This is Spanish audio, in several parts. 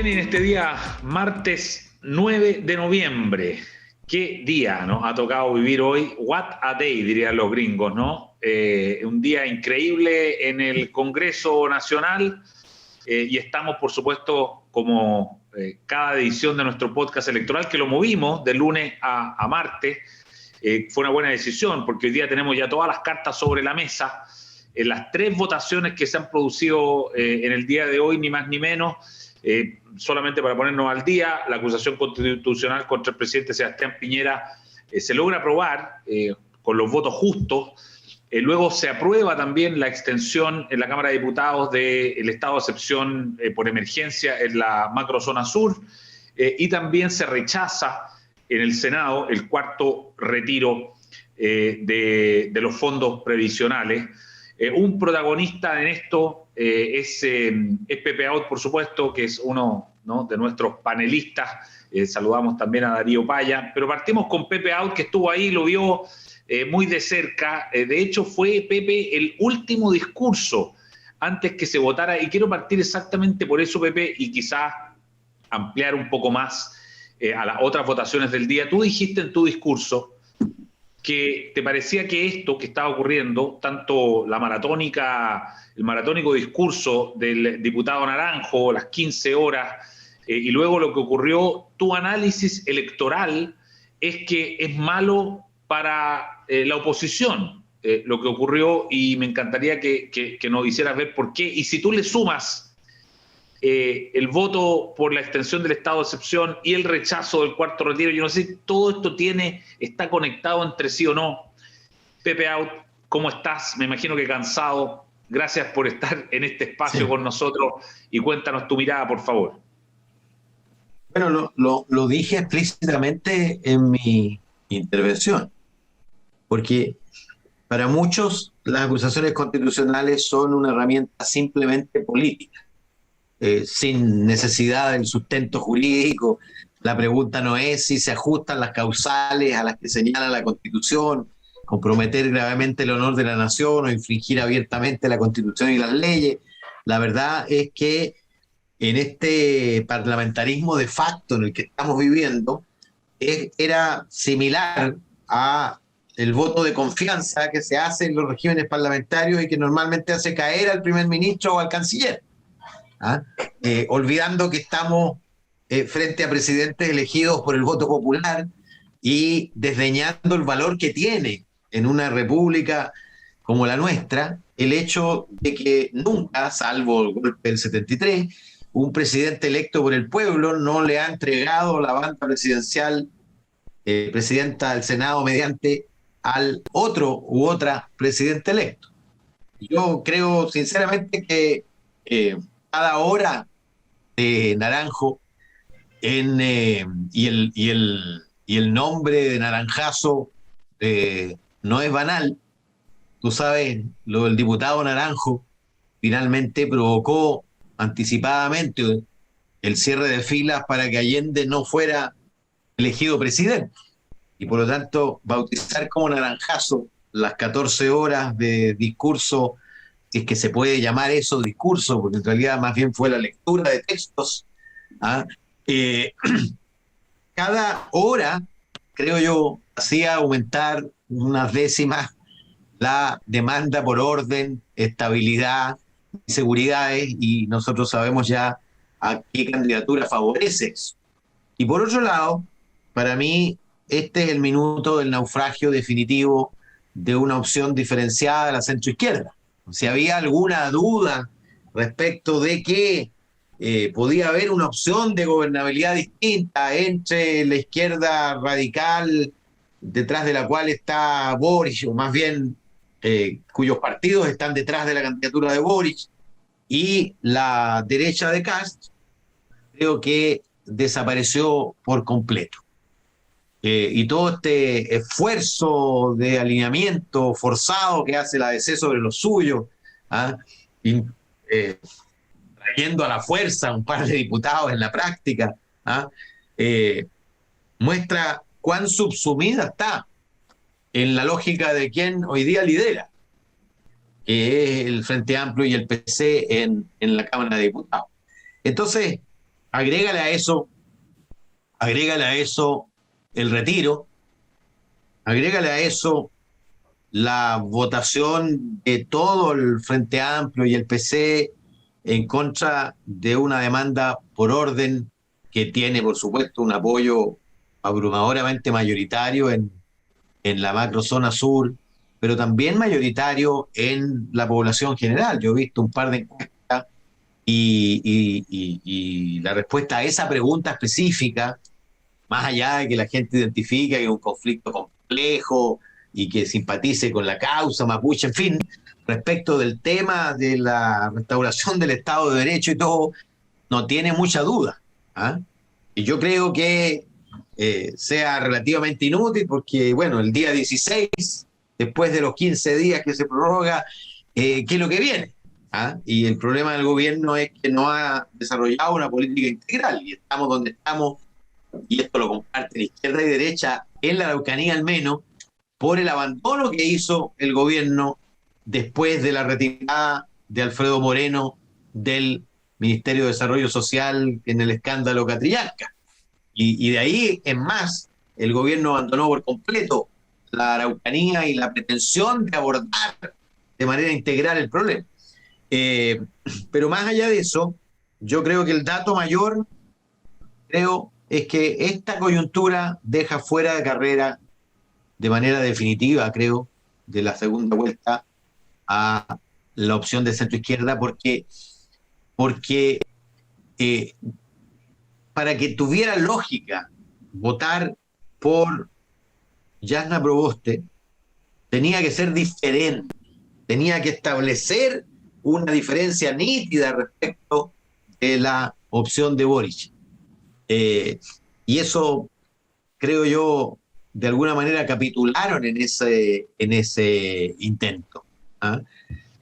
Bien, y en este día, martes 9 de noviembre, ¿qué día nos ha tocado vivir hoy? What a day, dirían los gringos, ¿no? Un día increíble en el Congreso Nacional y estamos, por supuesto, como cada edición de nuestro podcast electoral, que lo movimos de lunes a martes. Fue una buena decisión porque hoy día tenemos ya todas las cartas sobre la mesa. Las tres votaciones que se han producido en el día de hoy, ni más ni menos. Solamente para ponernos al día, la acusación constitucional contra el presidente Sebastián Piñera se logra aprobar con los votos justos. Luego se aprueba también la extensión en la Cámara de Diputados del estado de excepción por emergencia en la macrozona sur y también se rechaza en el Senado el cuarto retiro de los fondos previsionales. Un protagonista en esto es Pepe Out, por supuesto, que es uno, ¿no?, de nuestros panelistas. Saludamos también a Darío Paya, pero partimos con Pepe Out, que estuvo ahí, lo vio muy de cerca. De hecho, fue Pepe el último discurso antes que se votara, y quiero partir exactamente por eso, Pepe, y quizás ampliar un poco más a las otras votaciones del día. Tú dijiste en tu discurso que te parecía que esto que estaba ocurriendo, tanto el maratónico discurso del diputado Naranjo, las 15 horas, y luego lo que ocurrió, tu análisis electoral es que es malo para la oposición lo que ocurrió, y me encantaría que nos hicieras ver por qué. Y si tú le sumas el voto por la extensión del estado de excepción y el rechazo del cuarto retiro, yo no sé si todo esto está conectado entre sí o no. Pepe Out, ¿cómo estás? Me imagino que cansado. Gracias por estar en este espacio con nosotros y cuéntanos tu mirada, por favor. Bueno, lo dije explícitamente en mi intervención, porque para muchos las acusaciones constitucionales son una herramienta simplemente política. Sin necesidad del sustento jurídico. La pregunta no es si se ajustan las causales a las que señala la Constitución, comprometer gravemente el honor de la nación o infringir abiertamente la Constitución y las leyes. La verdad es que en este parlamentarismo de facto en el que estamos viviendo, era similar a el voto de confianza que se hace en los regímenes parlamentarios y que normalmente hace caer al primer ministro o al canciller. Olvidando que estamos frente a presidentes elegidos por el voto popular y desdeñando el valor que tiene en una república como la nuestra el hecho de que nunca, salvo el golpe del 73, un presidente electo por el pueblo no le ha entregado la banda presidencial, presidenta del Senado, mediante al otro u otra presidente electo. Yo creo sinceramente que cada hora de Naranjo y el nombre de Naranjazo no es banal. Tú sabes, lo del diputado Naranjo finalmente provocó anticipadamente el cierre de filas para que Allende no fuera elegido presidente. Y por lo tanto, bautizar como Naranjazo las 14 horas de discurso, si es que se puede llamar eso discurso, porque en realidad más bien fue la lectura de textos, cada hora, creo yo, hacía aumentar unas décimas la demanda por orden, estabilidad y seguridades, y nosotros sabemos ya a qué candidatura favorece eso. Y por otro lado, para mí, este es el minuto del naufragio definitivo de una opción diferenciada de la centroizquierda. Si había alguna duda respecto de que podía haber una opción de gobernabilidad distinta entre la izquierda radical, detrás de la cual está Boric, o más bien cuyos partidos están detrás de la candidatura de Boric, y la derecha de Kast, creo que desapareció por completo. Y todo este esfuerzo de alineamiento forzado que hace la DC sobre los suyos, trayendo a la fuerza un par de diputados en la práctica, muestra cuán subsumida está en la lógica de quien hoy día lidera, que es el Frente Amplio y el PC en la Cámara de Diputados. Entonces, agrégale a eso, agrégale a eso el retiro, agrégale a eso la votación de todo el Frente Amplio y el PC en contra de una demanda por orden que tiene, por supuesto, un apoyo abrumadoramente mayoritario en la macrozona sur, pero también mayoritario en la población general. Yo he visto un par de encuestas y la respuesta a esa pregunta específica, más allá de que la gente identifique que hay un conflicto complejo y que simpatice con la causa mapuche, en fin, respecto del tema de la restauración del Estado de Derecho y todo, no tiene mucha duda. ¿Ah? Y yo creo que sea relativamente inútil porque, bueno, el día 16, después de los 15 días que se prorroga, ¿qué es lo que viene? ¿Ah? Y el problema del gobierno es que no ha desarrollado una política integral y estamos donde estamos, y esto lo comparten izquierda y derecha, en la Araucanía al menos, por el abandono que hizo el gobierno después de la retirada de Alfredo Moreno del Ministerio de Desarrollo Social en el escándalo Catrillanca. Y de ahí en más, el gobierno abandonó por completo la Araucanía y la pretensión de abordar de manera integral el problema. Eh, pero más allá de eso, yo creo que el dato mayor, creo, es que esta coyuntura deja fuera de carrera de manera definitiva, creo, de la segunda vuelta a la opción de centro izquierda, porque eh, para que tuviera lógica votar por Jasna Proboste, tenía que ser diferente, tenía que establecer una diferencia nítida respecto de la opción de Boric. Eh, y eso, creo yo, de alguna manera capitularon en ese intento. ¿Ah?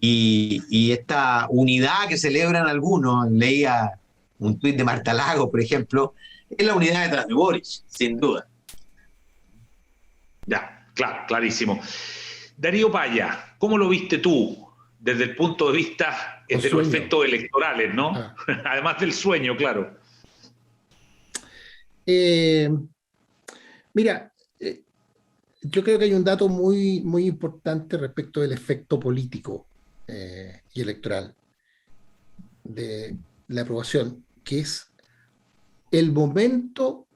Y esta unidad que celebran algunos, leía un tuit de Marta Lago, por ejemplo, es la unidad detrás de Boric, sin duda. Ya, claro, clarísimo. Darío Paya, ¿cómo lo viste tú desde el punto de vista de los efectos electorales, ¿no? Ah. Además del sueño, claro. Mira, yo creo que hay un dato muy, muy importante respecto del efecto político y electoral de la aprobación, que es el momento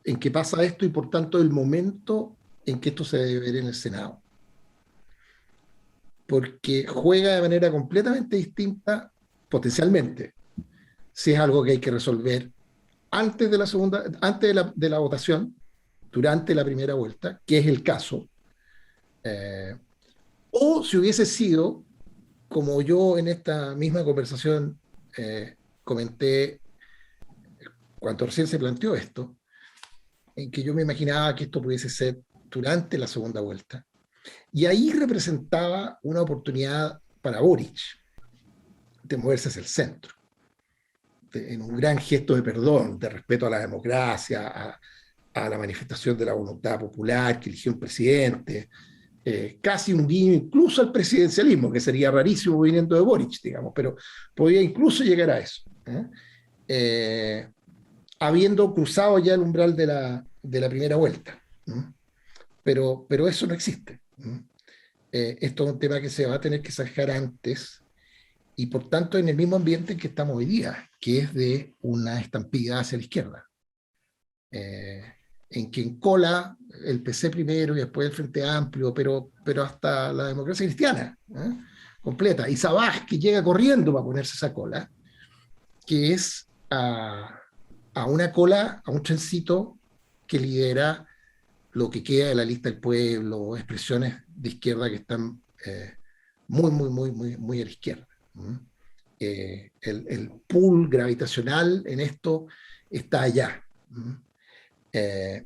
en que pasa esto y por tanto el momento en que esto se debe ver en el Senado. Porque juega de manera completamente distinta, potencialmente, si es algo que hay que resolver antes de la segunda, antes de la votación, durante la primera vuelta, que es el caso, o si hubiese sido, como yo en esta misma conversación comenté cuando recién se planteó esto, en que yo me imaginaba que esto pudiese ser durante la segunda vuelta. Y ahí representaba una oportunidad para Boric de moverse hacia el centro, en un gran gesto de perdón, de respeto a la democracia, a la manifestación de la voluntad popular que eligió un presidente, casi un guiño incluso al presidencialismo, que sería rarísimo viniendo de Boric, digamos, pero podía incluso llegar a eso. Habiendo cruzado ya el umbral de la primera vuelta. Pero eso no existe. Esto es un tema que se va a tener que sacar antes y por tanto en el mismo ambiente en que estamos hoy día, que es de una estampida hacia la izquierda. En que encola el PC primero y después el Frente Amplio, pero hasta la democracia cristiana, completa. Y Sabaj, que llega corriendo para ponerse esa cola, que es a una cola, a un trencito que lidera lo que queda de la lista del pueblo, expresiones de izquierda que están muy a la izquierda. El pool gravitacional en esto está allá.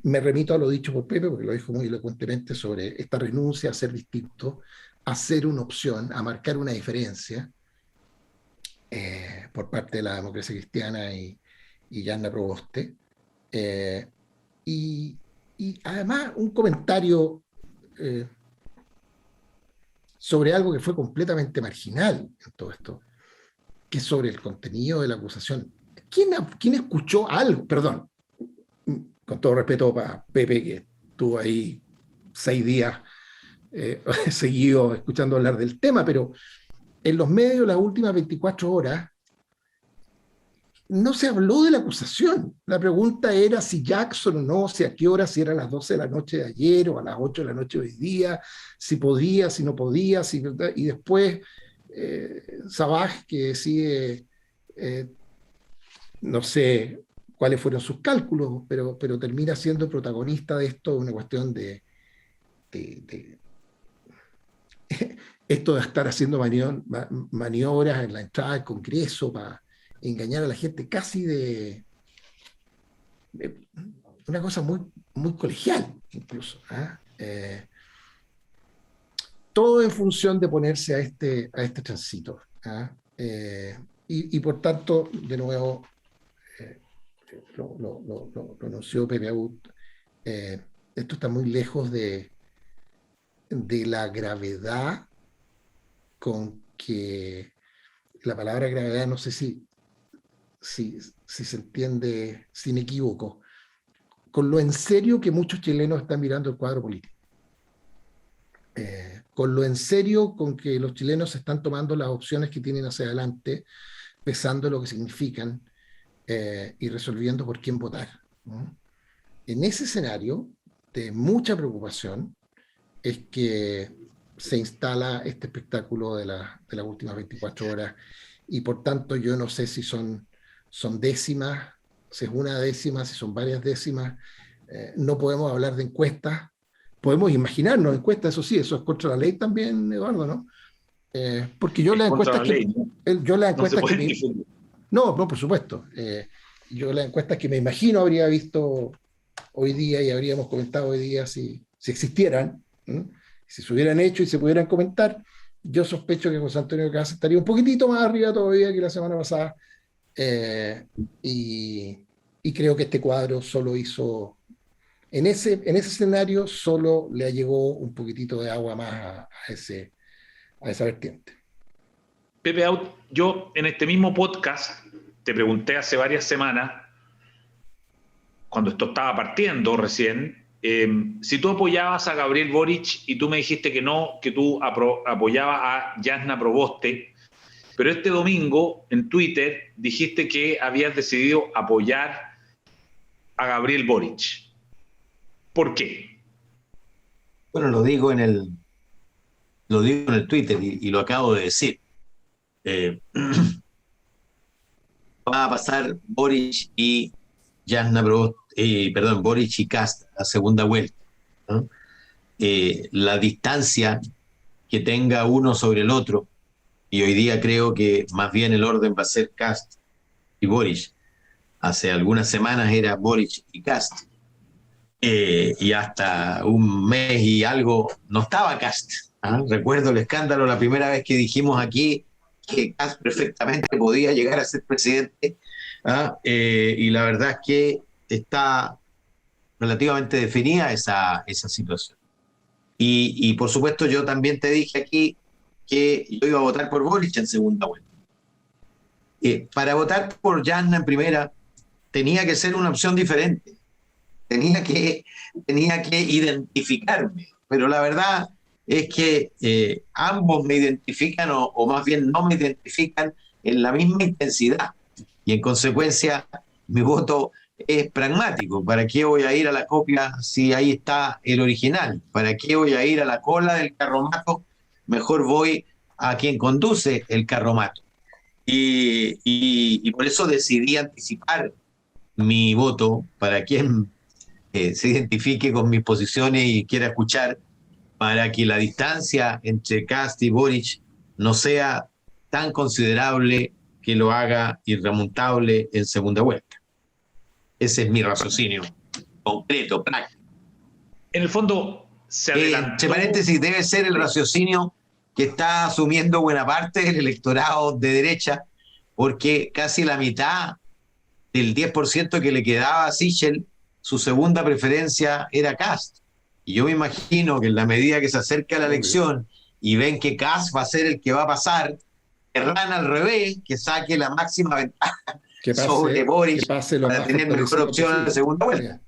Me remito a lo dicho por Pepe, porque lo dijo muy elocuentemente sobre esta renuncia a ser distinto, a ser una opción, a marcar una diferencia por parte de la democracia cristiana y Jasna Proboste. Y además un comentario sobre algo que fue completamente marginal en todo esto, que es sobre el contenido de la acusación ¿Quién escuchó algo? Perdón, con todo respeto para Pepe, que estuvo ahí 6 días seguidos escuchando hablar del tema, pero en los medios las últimas 24 horas no se habló de la acusación. La pregunta era si Jackson o no, si a qué hora, si era a las 12 de la noche de ayer o a las 8 de la noche de hoy día, si podía, si no podía, y después Sabaj, que decide, no sé cuáles fueron sus cálculos, pero termina siendo protagonista de esto, una cuestión de esto de estar haciendo maniobras en la entrada del Congreso para engañar a la gente, casi de una cosa muy, muy colegial, incluso. Todo en función de ponerse a este tránsito. Y por tanto, de nuevo, lo anunció Pepe Abud, esto está muy lejos de la gravedad con que la palabra gravedad, no sé si se entiende sin equívoco, con lo en serio que muchos chilenos están mirando el cuadro político. Con lo en serio con que los chilenos están tomando las opciones que tienen hacia adelante, pesando lo que significan y resolviendo por quién votar, ¿no? En ese escenario de mucha preocupación es que se instala este espectáculo de las últimas 24 horas, y por tanto yo no sé si son décimas, si es una décima, si son varias décimas. No podemos hablar de encuestas, podemos imaginarnos encuestas, eso sí, eso es contra la ley también, Eduardo, ¿no? Porque yo las encuestas que... No, por supuesto. Yo las encuestas que me imagino habría visto hoy día y habríamos comentado hoy día si existieran, si se hubieran hecho y se pudieran comentar, yo sospecho que José Antonio Caz estaría un poquitito más arriba todavía que la semana pasada, y creo que este cuadro solo hizo, en ese escenario solo le llegó un poquitito de agua más a esa vertiente. Pepe Out, yo en este mismo podcast te pregunté hace varias semanas, cuando esto estaba partiendo recién, si tú apoyabas a Gabriel Boric, y tú me dijiste que no, que tú apoyabas a Jasna Proboste, pero este domingo en Twitter dijiste que habías decidido apoyar a Gabriel Boric. ¿Por qué? Bueno, lo digo en el Twitter y lo acabo de decir. Va a pasar Boric y Jasna Proboste, Boric y Kast a segunda vuelta, ¿no? La distancia que tenga uno sobre el otro, y hoy día creo que más bien el orden va a ser Kast y Boric. Hace algunas semanas era Boric y Kast, y hasta un mes y algo no estaba Kast. Recuerdo el escándalo la primera vez que dijimos aquí que Kast perfectamente podía llegar a ser presidente, y la verdad es que está relativamente definida esa situación. Y por supuesto yo también te dije aquí que yo iba a votar por Boric en segunda vuelta. Para votar por Jasna en primera tenía que ser una opción diferente, tenía que identificarme, pero la verdad es que ambos me identifican, o más bien no me identifican en la misma intensidad, y en consecuencia mi voto es pragmático. ¿Para qué voy a ir a la copia si ahí está el original? ¿Para qué voy a ir a la cola del carromato? Mejor voy a quien conduce el carromato. Y por eso decidí anticipar mi voto para quien se identifique con mis posiciones y quiera escuchar, para que la distancia entre Kast y Boric no sea tan considerable que lo haga irremontable en segunda vuelta. Ese es mi raciocinio concreto, práctico. En el fondo, se adelantó... Entre paréntesis, debe ser el raciocinio que está asumiendo buena parte del electorado de derecha, porque casi la mitad del 10% que le quedaba a Sichel, su segunda preferencia era Kast. Y yo me imagino que en la medida que se acerca la elección y ven que Kast va a ser el que va a pasar, querrán al revés, que saque la máxima ventaja sobre Boric lo para más tener mejor opción en la segunda vuelta.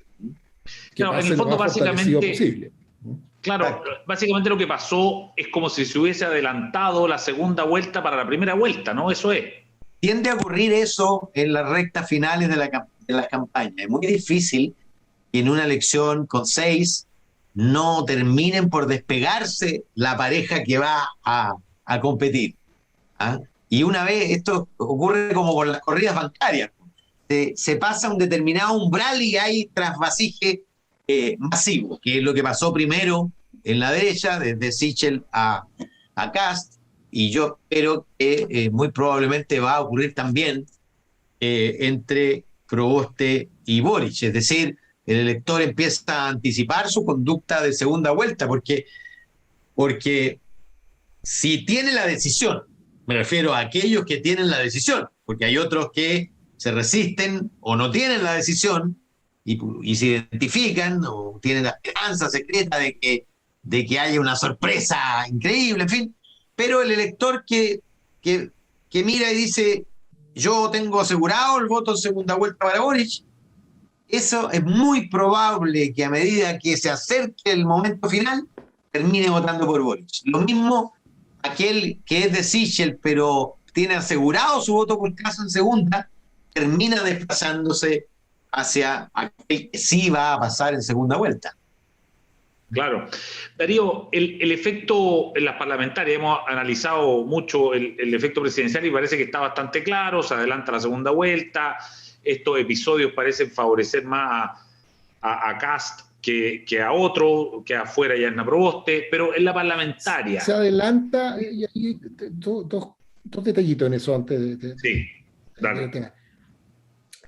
Claro, en el fondo, básicamente, claro, Exacto. básicamente lo que pasó es como si se hubiese adelantado la segunda vuelta para la primera vuelta, ¿no? Eso es. Tiende a ocurrir eso en las rectas finales de las campañas. Es muy difícil que en una elección con 6 no terminen por despegarse la pareja que va a competir. ¿Ah? Y una vez, esto ocurre como con las corridas bancarias. Se pasa un determinado umbral y hay trasvasije masivo, que es lo que pasó primero en la derecha, desde Sichel a Kast, y yo espero que muy probablemente va a ocurrir también entre Proboste y Boric, es decir, el elector empieza a anticipar su conducta de segunda vuelta, porque si tiene la decisión, me refiero a aquellos que tienen la decisión, porque hay otros que se resisten o no tienen la decisión y se identifican o tienen la esperanza secreta de que haya una sorpresa increíble, en fin, pero el elector que mira y dice, yo tengo asegurado el voto en segunda vuelta para Boric, eso es muy probable que a medida que se acerque el momento final, termine votando por Boric. Lo mismo aquel que es de Sichel, pero tiene asegurado su voto por caso en segunda, termina desplazándose hacia aquel que sí va a pasar en segunda vuelta. Claro. Darío, el efecto en las parlamentarias, hemos analizado mucho el efecto presidencial y parece que está bastante claro, se adelanta la segunda vuelta, estos episodios parecen favorecer más a Kast que a otro, que afuera ya en Proboste, pero en la parlamentaria. Se adelanta, y dos detallitos en eso antes Sí, dale.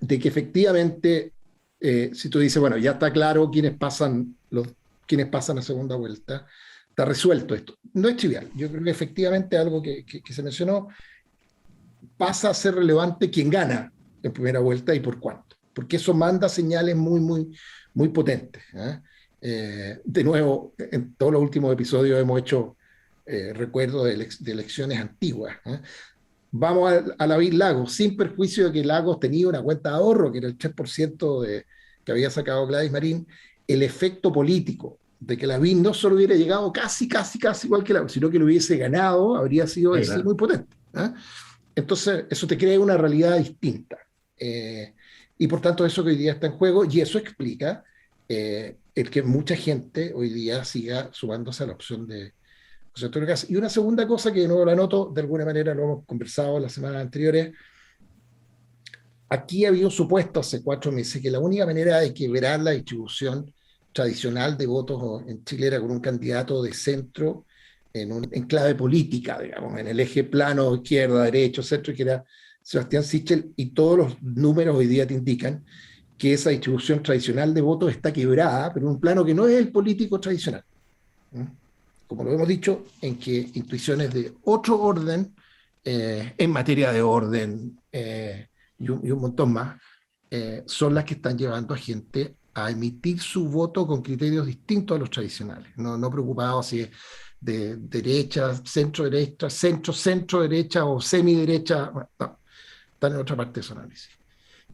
de que efectivamente, si tú dices, bueno, ya está claro quiénes pasan a segunda vuelta, está resuelto esto. No es trivial. Yo creo que efectivamente algo que se mencionó, pasa a ser relevante quién gana en primera vuelta y por cuánto, porque eso manda señales muy, muy, muy potentes. De nuevo, en todos los últimos episodios hemos hecho recuerdos de elecciones antiguas. Vamos a David Lagos, sin perjuicio de que Lagos tenía una cuenta de ahorro, que era el 3% que había sacado Gladys Marín, el efecto político de que Lavín no solo hubiera llegado casi igual que Lagos, sino que lo hubiese ganado, habría sido sí, muy potente. Entonces, eso te crea una realidad distinta. Y por tanto, eso que hoy día está en juego, y eso explica el que mucha gente hoy día siga sumándose a la opción de José Antonio Kast. Y una segunda cosa que no la noto, de alguna manera lo hemos conversado las semanas anteriores, aquí había un supuesto hace 4 meses que la única manera de quebrar la distribución tradicional de votos en Chile era con un candidato de centro en clave política, digamos, en el eje plano, izquierda, derecho, centro, que era Sebastián Sichel, y todos los números hoy día te indican que esa distribución tradicional de votos está quebrada, pero en un plano que no es el político tradicional. Como lo hemos dicho, en que intuiciones de otro orden, en materia de orden y un montón más, son las que están llevando a gente a emitir su voto con criterios distintos a los tradicionales, no preocupados si es de derecha, centro-derecha, centro-derecha o semiderecha, bueno, no, están en otra parte de su análisis.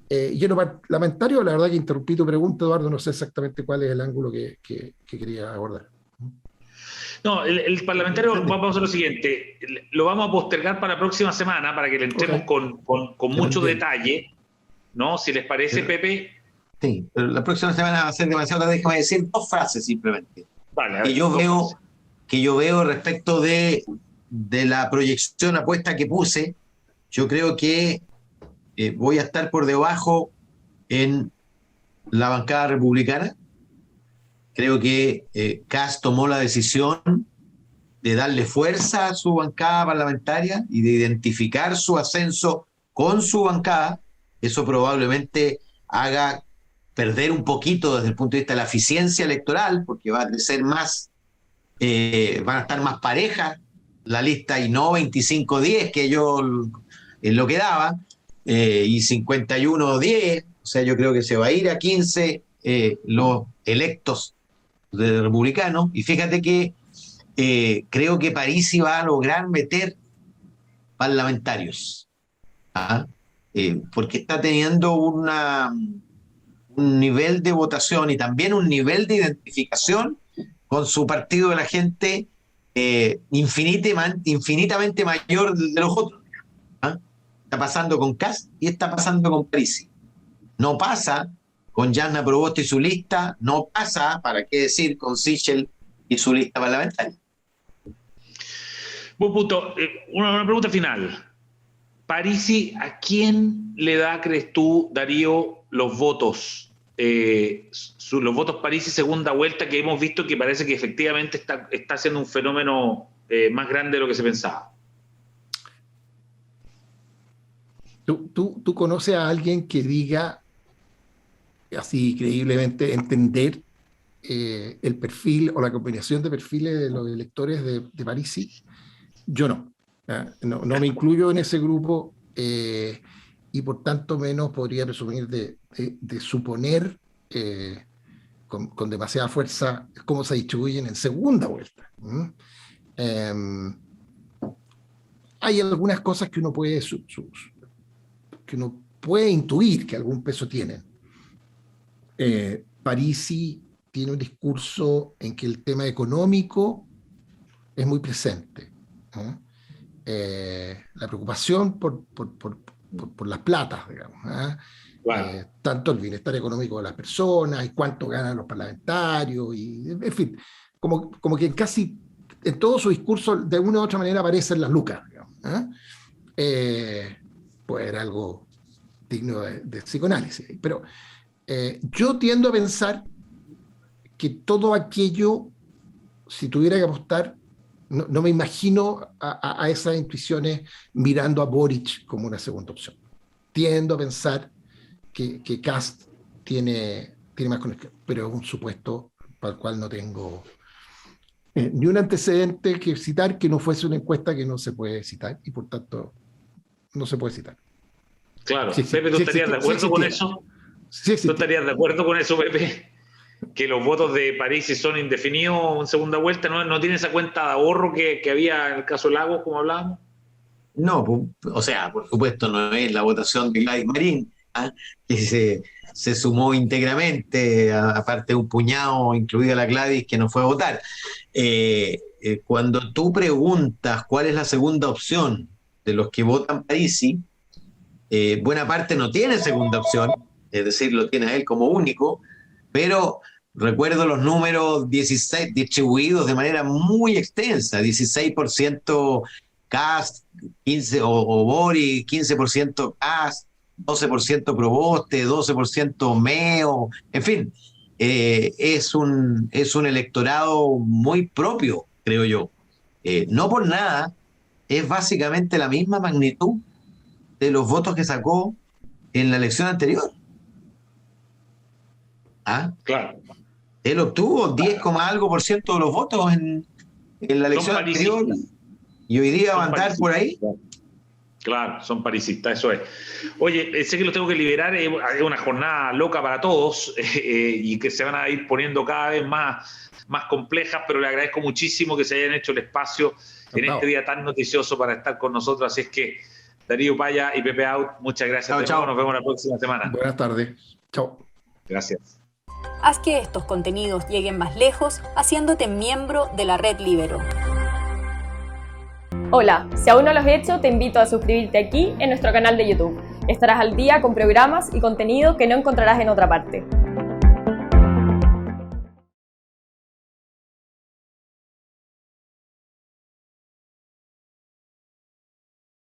Y en lo parlamentario, la verdad que interrumpí tu pregunta, Eduardo, no sé exactamente cuál es el ángulo que quería abordar. No, el parlamentario, vamos a hacer lo siguiente, lo vamos a postergar para la próxima semana para que le entremos con mucho detalle, ¿no? Si les parece, Pepe. Sí, pero la próxima semana va a ser demasiado tarde, déjame decir 2 frases simplemente. Vale, que yo veo respecto de la proyección apuesta que puse. Yo creo que voy a estar por debajo en la bancada republicana. Creo que Kast tomó la decisión de darle fuerza a su bancada parlamentaria y de identificar su ascenso con su bancada. Eso probablemente haga perder un poquito desde el punto de vista de la eficiencia electoral, porque va a crecer más, van a estar más parejas la lista y no 25-10 que yo lo que daba, y 51-10, o sea, yo creo que se va a ir a 15 los electos de republicanos, y fíjate que creo que Parisi va a lograr meter parlamentarios. porque está teniendo un nivel de votación y también un nivel de identificación con su partido de la gente infinitamente mayor de los otros. ¿Ah? Está pasando con Kast y está pasando con Parisi. No pasa con Jasna Proboste y su lista, no pasa, para qué decir, con Sichel y su lista parlamentaria. Buen punto. Una pregunta final. Parisi, ¿a quién le da, crees tú, Darío, los votos? Los votos Parisi segunda vuelta, que hemos visto que parece que efectivamente está siendo un fenómeno más grande de lo que se pensaba. ¿Tú conoces a alguien que diga así creíblemente entender el perfil o la combinación de perfiles de los electores de Parisi? Yo no. No me incluyo en ese grupo y por tanto menos podría presumir de suponer con demasiada fuerza cómo se distribuyen en segunda vuelta. Hay algunas cosas que uno puede intuir que algún peso tienen. Parisi tiene un discurso en que el tema económico es muy presente. La preocupación por las platas, digamos. Wow. Tanto el bienestar económico de las personas y cuánto ganan los parlamentarios, y, en fin, como que casi en todo su discurso de una u otra manera aparecen las lucas, digamos. Puede ser algo digno de psicoanálisis, pero yo tiendo a pensar que todo aquello, si tuviera que apostar, no me imagino a esas intuiciones mirando a Boric como una segunda opción. Tiendo a pensar que Kast tiene más conexión, pero es un supuesto para el cual no tengo ni un antecedente que citar que no fuese una encuesta que no se puede citar, y por tanto no se puede citar. Claro, sí, Pepe, ¿tú estarías de acuerdo con eso? ¿Tú estarías de acuerdo con eso, Pepe? Que los votos de Parisi son indefinidos en segunda vuelta, ¿no tiene esa cuenta de ahorro que había en el caso Lagos, como hablábamos? No, o sea, por supuesto no es la votación de Gladys Marín, que se sumó íntegramente, aparte de un puñado, incluida la Gladys, que no fue a votar. Cuando tú preguntas cuál es la segunda opción de los que votan Parisi, buena parte no tiene segunda opción, es decir, lo tiene a él como único, pero recuerdo los números 16 distribuidos de manera muy extensa, 16% Kast, 15% o Boric, 15% Kast, 12% Proboste, 12% Meo, en fin, es un electorado muy propio, creo yo. No por nada, es básicamente la misma magnitud de los votos que sacó en la elección anterior. Claro. Él obtuvo 10, algo por ciento de los votos en la elección anterior y hoy día va a andar por ahí. Claro, son parisistas, eso es. Oye, sé que los tengo que liberar, es una jornada loca para todos y que se van a ir poniendo cada vez más complejas, pero le agradezco muchísimo que se hayan hecho el espacio en este día tan noticioso para estar con nosotros. Así es que Darío Paya y Pepe Out, muchas gracias. Chao. Nos vemos la próxima semana. Buenas tardes. Chao. Gracias. Haz que estos contenidos lleguen más lejos haciéndote miembro de la Red Libero. Hola, si aún no lo has hecho, te invito a suscribirte aquí en nuestro canal de YouTube. Estarás al día con programas y contenido que no encontrarás en otra parte.